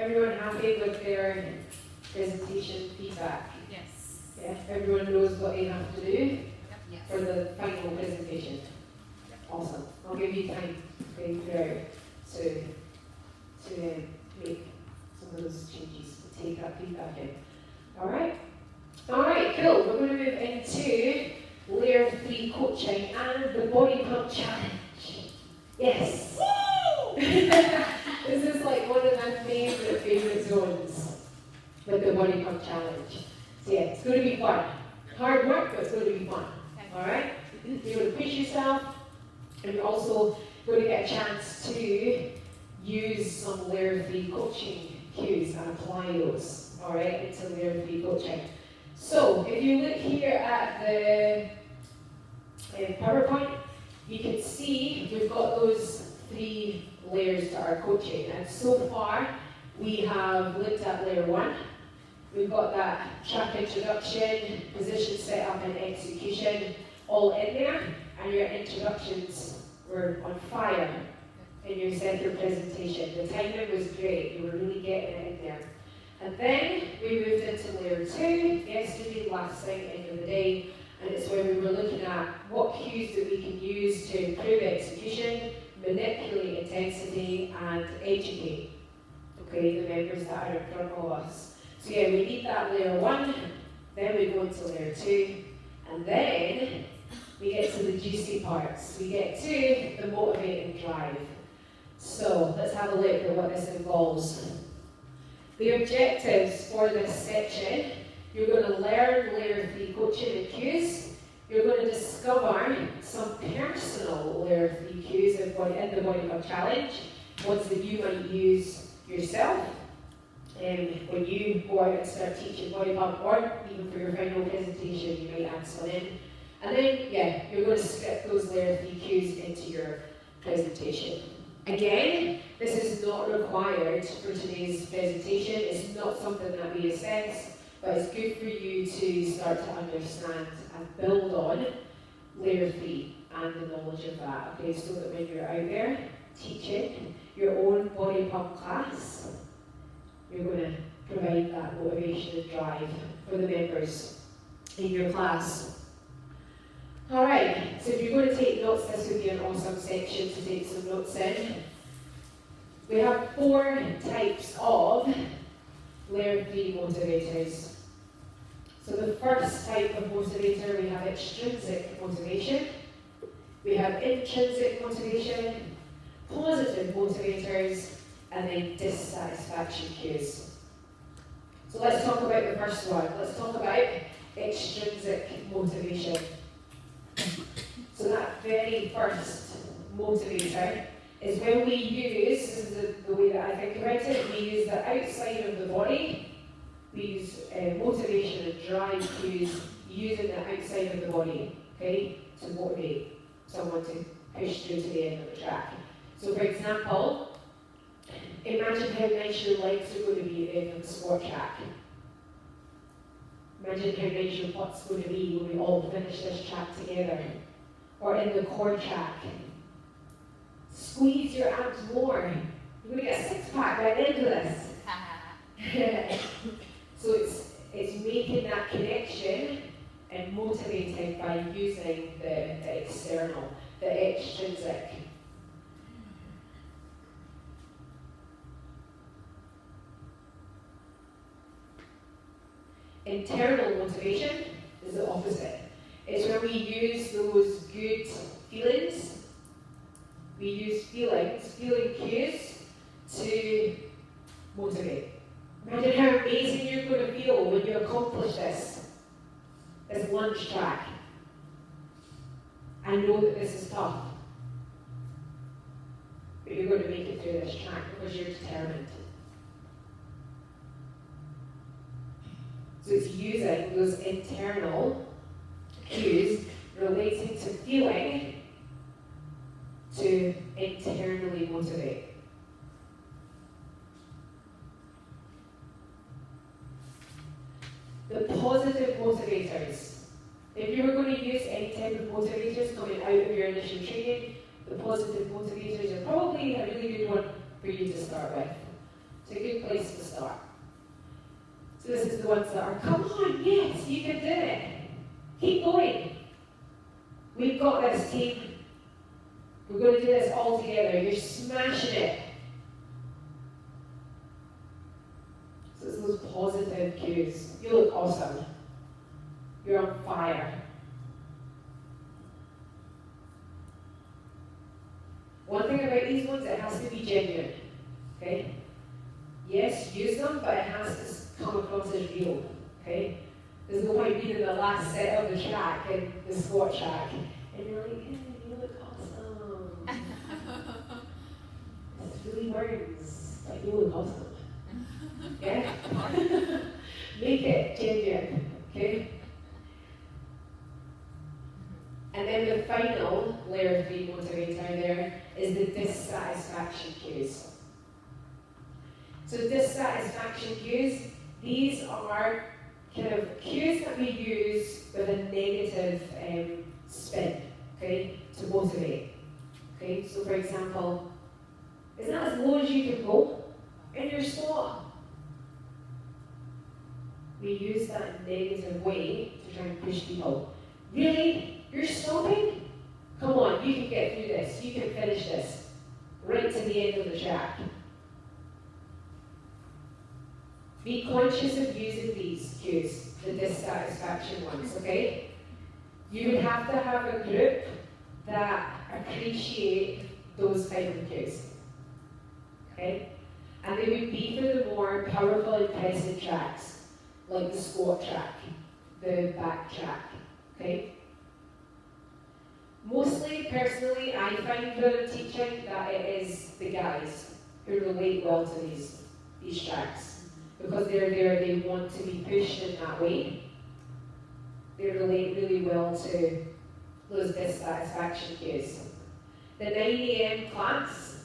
everyone happy with their presentation feedback? Yes. Yeah, everyone knows what they have to do Yes. for the final presentation. Awesome. I'll give you time going through to make some of those changes, to take that feedback in. Alright? Alright, cool. We're going to move into layer 3 coaching and the body pump challenge. Yes! This is like one of my favourite zones with the body pump challenge. So yeah, it's going to be fun. Hard work, but it's going to be fun. Alright? You're going to push yourself, and you're also going to get a chance to use some layer 3 coaching cues and apply those, alright, into layer 3 coaching. So, if you look here at the PowerPoint, you can see we've got those 3 layers to our coaching. And so far, we have looked at layer 1. We've got that track introduction, position setup and execution all in there. And your introductions were on fire in your center presentation. The timing was great. You were really getting it in there. And then we moved into layer 2, yesterday, last thing, end of the day, and it's where we were looking at what cues that we can use to improve execution, manipulate intensity, and educate, okay, the members that are in front of us. So yeah, we need that layer 1, then we go into layer 2, and then we get to the juicy parts. We get to the motivate and drive. So let's have a look at what this involves. The objectives for this section, you're going to learn layer 3 coaching and cues. You're going to discover some personal layer 3 cues in the body pump challenge, ones that you might use yourself when you go out and start teaching body pump, or even for your final presentation, you might add some in. And then, yeah, you're going to script those layer 3 cues into your presentation. Again, this is not required for today's presentation. It's not something that we assess, but it's good for you to start to understand and build on layer 3 and the knowledge of that. Okay, so that when you're out there teaching your own body pump class, you're going to provide that motivation and drive for the members in your class. Alright, so if you're going to take notes, this would be an awesome section to take some notes in. We have 4 types of layer 3 motivators. So the first type of motivator, we have extrinsic motivation. We have intrinsic motivation, positive motivators, and then dissatisfaction cues. So let's talk about the first one. Let's talk about extrinsic motivation. So that very first motivator is when we use, this is the way that I think about it, we use the outside of the body. We use motivation and drive cues using the outside of the body, okay, to motivate someone to push through to the end of the track. So for example, imagine how nice your legs are going to be at the end of the sport track. Imagine how nice your butt's going to be when we all finish this track together. Or in the core track. Squeeze your abs more. You're going to get a 6-pack by the end of this. So it's making that connection and motivating by using the external, the extrinsic. Internal motivation is the opposite. It's where we use those good feelings. We use feeling cues to motivate. Imagine how amazing you're going to feel when you accomplish this lunch track. I know that this is tough, but you're going to make it through this track because you're determined. So it's using those internal cues relating to feeling to internally motivate. The positive motivators. If you were going to use any type of motivators coming out of your initial training, the positive motivators are probably a really good one for you to start with. It's a good place to start. So this is the ones that are, come on, yes, you can do it. Keep going. We've got this, team. We're going to do this all together. You're smashing it. So it's those positive cues. You look awesome. You're on fire. One thing about these ones, it has to be genuine. Okay? Yes, use them, but it has to come across as real. Okay? There's no point being in the last set of the track, in the squat track, and you're like, hey, you look awesome. This really burns, but you look awesome. Yeah? Make it genuine. Okay? And then the final layer 3 motivator there is the dissatisfaction cues. So dissatisfaction cues, these are kind of cues that we use with a negative spin, okay, to motivate. Okay, so for example, isn't that as low as you can go in your squat? We use that negative way to try and push people. Really? You're stopping? Come on, you can get through this. You can finish this. Right to the end of the track. Be conscious of using these cues, the dissatisfaction ones, okay? You would have to have a group that appreciate those type of cues, okay? And they would be for the more powerful, impressive tracks, like the squat track, the back track, okay? Mostly, personally, I find when I'm teaching that it is the guys who relate well to these tracks. Because they're there, they want to be pushed in that way. They relate really well to those dissatisfaction cues. The 9 a.m. class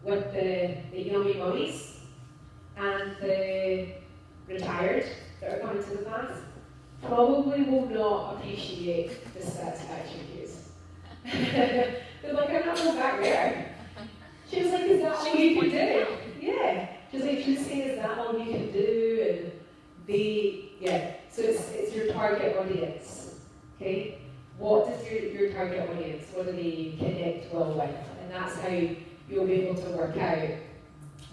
with the yummy mummies and the retired that are coming to the class probably will not appreciate dissatisfaction cues. They're like, I'm not going back there. She was like, is that all you can do? Yeah. She's like, she's saying, is that all you can do? And so it's your target audience. Okay? What does your target audience, what do they connect well with? And that's how you'll be able to work out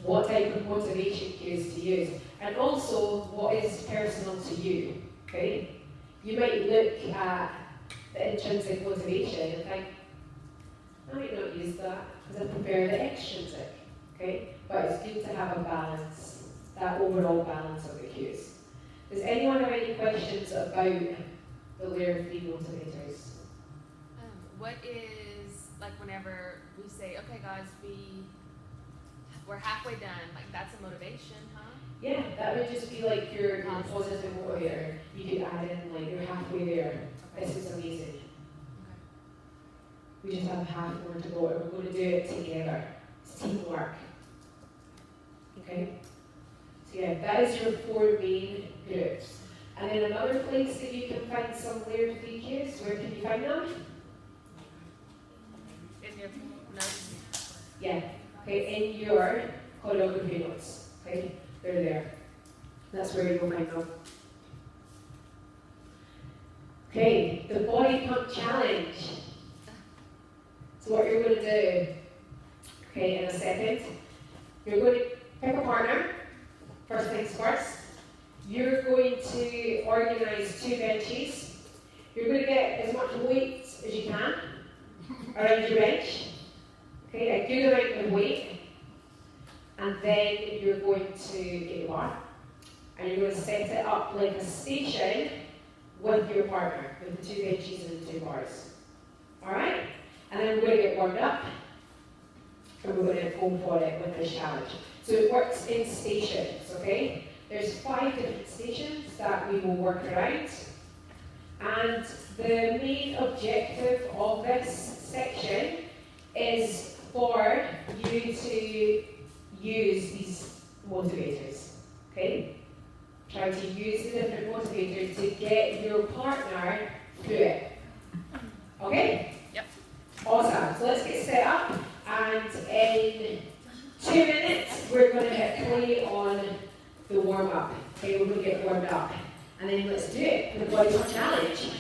what type of motivation cues to use. And also, what is personal to you. Okay? You might look at the intrinsic motivation and think, I might not use that because I prefer the extrinsic. Okay? But it's good to have a balance, that overall balance of the cues. Does anyone have any questions about the layer 3 motivators? What is, like whenever we say, okay guys, we're halfway done, like that's a motivation, huh? Yeah, that would just be like your positive motivator. You could add in like, you're halfway there. Okay. This is amazing. Okay. We just have half more to go, and we're going to do it together. It's teamwork. Okay? So yeah, that is your 4 main groups. And then another place that you can find some layer 3 cues, where can you find them? In your notes. Yeah. Okay, in your choreography notes. Okay? They're there. That's where you'll find them. Okay, the body pump challenge. So what you're going to do, okay, in a second, you're going to pick a partner, first things first. You're going to organise 2 benches. You're going to get as much weight as you can around your bench. Okay, a good amount of weight. And then you're going to get your bar. And you're going to set it up like a station with your partner, with the 2 benches and the 2 bars. Alright? And then we're going to get warmed up. And we're going to go for it with this challenge. So it works in stations, okay? There's 5 different stations that we will work around. And the main objective of this section is for you to use these motivators, okay? Try to use the different motivators to get your partner through it. Okay? Yep. Awesome. So let's get set up, and in 2 minutes, we're going to hit play on the warm-up. Okay, we're going to get warmed up. And then let's do it. The body challenge.